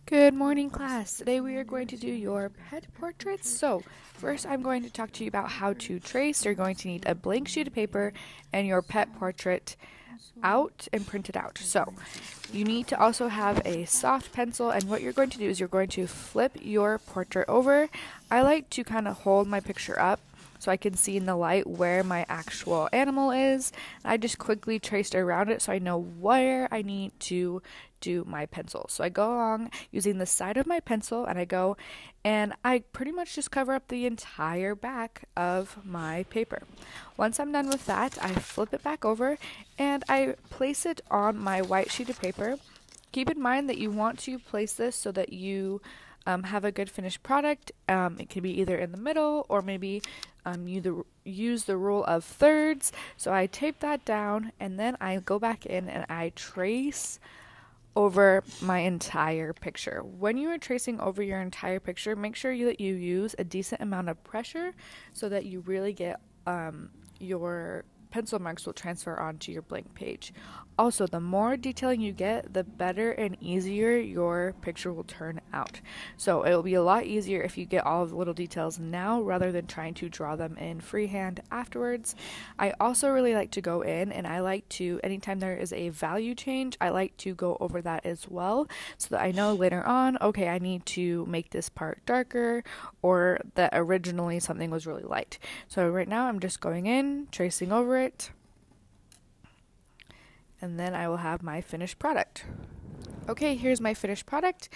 Good morning, class. Today we are going to do your pet portraits. So, first I'm going to talk to you about how to trace. You're going to need a blank sheet of paper and your pet portrait out and printed out. So, you need to also have a soft pencil, and what you're going to do is you're going to flip your portrait over. I like to kind of hold my picture up so I can see in the light where my actual animal is. I just quickly traced around it so I know where I need to do my pencil. So I go along using the side of my pencil and I pretty much just cover up the entire back of my paper. Once I'm done with that, I flip it back over and I place it on my white sheet of paper. Keep in mind that you want to place this so that you have a good finished product. It can be either in the middle or maybe you use the rule of thirds. So I tape that down and then I go back in and I trace over my entire picture. When you are tracing over your entire picture, make sure that you use a decent amount of pressure so that you really get your pencil marks will transfer onto your blank page. Also, the more detailing you get, the better and easier your picture will turn out. So it will be a lot easier if you get all of the little details now rather than trying to draw them in freehand afterwards. I also really like to go in and I like to, anytime there is a value change, I like to go over that as well so that I know later on, okay, I need to make this part darker or that originally something was really light. So right now I'm just going in, tracing over it, and then I will have my finished product. Okay, here's my finished product.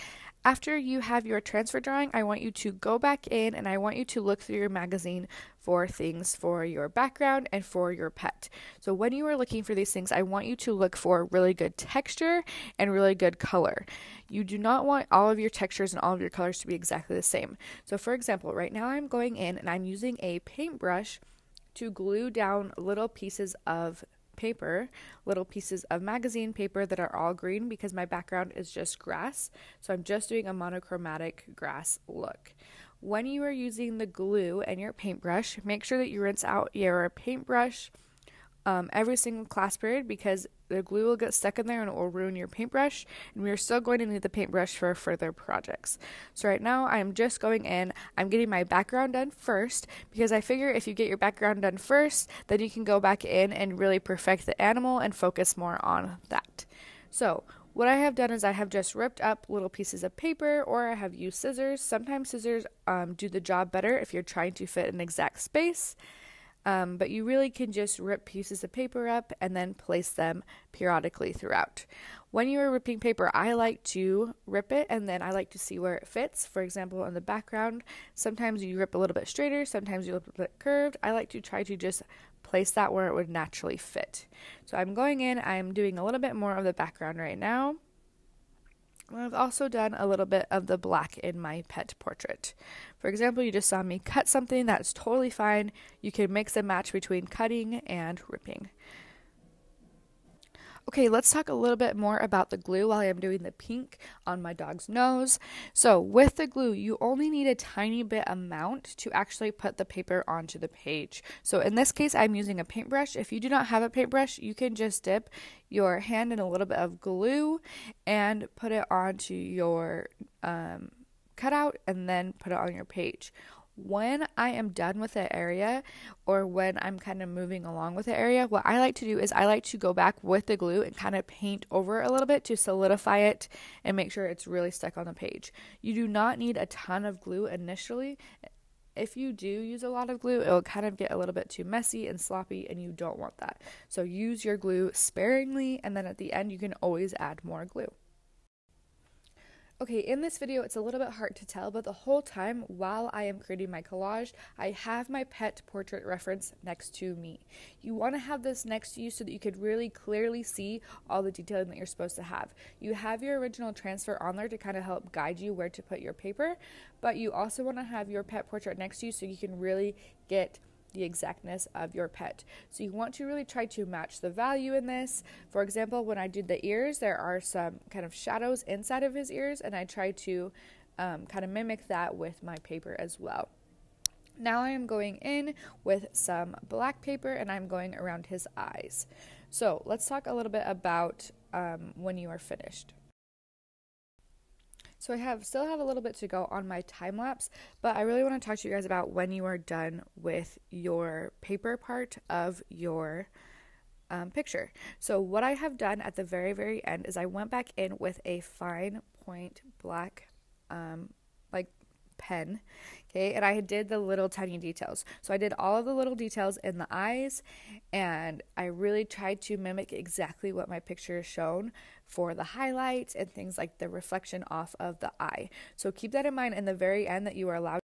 After you have your transfer drawing, I want you to go back in and I want you to look through your magazine for things for your background and for your pet. So when you are looking for these things, I want you to look for really good texture and really good color. You do not want all of your textures and all of your colors to be exactly the same. So for example, right now I'm going in and I'm using a paintbrush to glue down little pieces of paper, little pieces of magazine paper that are all green because my background is just grass. So I'm just doing a monochromatic grass look. When you are using the glue and your paintbrush, make sure that you rinse out your paintbrush every single class period because the glue will get stuck in there and it will ruin your paintbrush, and we are still going to need the paintbrush for further projects. So right now I'm just going in, I'm getting my background done first because I figure if you get your background done first, then you can go back in and really perfect the animal and focus more on that. So what I have done is I have just ripped up little pieces of paper or I have used scissors. Sometimes scissors do the job better if you're trying to fit an exact space. But you really can just rip pieces of paper up and then place them periodically throughout. When you are ripping paper, I like to rip it and then I like to see where it fits. For example, in the background, sometimes you rip a little bit straighter, sometimes you rip a bit curved. I like to try to just place that where it would naturally fit. So I'm going in, I'm doing a little bit more of the background right now. I've also done a little bit of the black in my pet portrait. For example, you just saw me cut something, that's totally fine. You can mix and match between cutting and ripping. Okay, let's talk a little bit more about the glue while I'm doing the pink on my dog's nose. So with the glue, you only need a tiny bit amount to actually put the paper onto the page. So in this case, I'm using a paintbrush. If you do not have a paintbrush, you can just dip your hand in a little bit of glue and put it onto your cutout and then put it on your page. When I am done with the area or when I'm kind of moving along with the area, what I like to do is I like to go back with the glue and kind of paint over it a little bit to solidify it and make sure it's really stuck on the page. You do not need a ton of glue initially. If you do use a lot of glue, it will kind of get a little bit too messy and sloppy and you don't want that. So use your glue sparingly and then at the end you can always add more glue. Okay, in this video, it's a little bit hard to tell, but the whole time while I am creating my collage, I have my pet portrait reference next to me. You want to have this next to you so that you could really clearly see all the detailing that you're supposed to have. You have your original transfer on there to kind of help guide you where to put your paper, but you also want to have your pet portrait next to you so you can really get the exactness of your pet. So you want to really try to match the value in this. For example, when I did the ears, there are some kind of shadows inside of his ears, and I try to kind of mimic that with my paper as well. Now I am going in with some black paper and I'm going around his eyes. So let's talk a little bit about when you are finished. So I still have a little bit to go on my time lapse, but I really want to talk to you guys about when you are done with your paper part of your picture. So what I have done at the very, very end is I went back in with a fine point black like pen, okay, and I did the little tiny details. So I did all of the little details in the eyes, and I really tried to mimic exactly what my picture is shown for the highlights and things like the reflection off of the eye. So keep that in mind in the very end, that you are allowed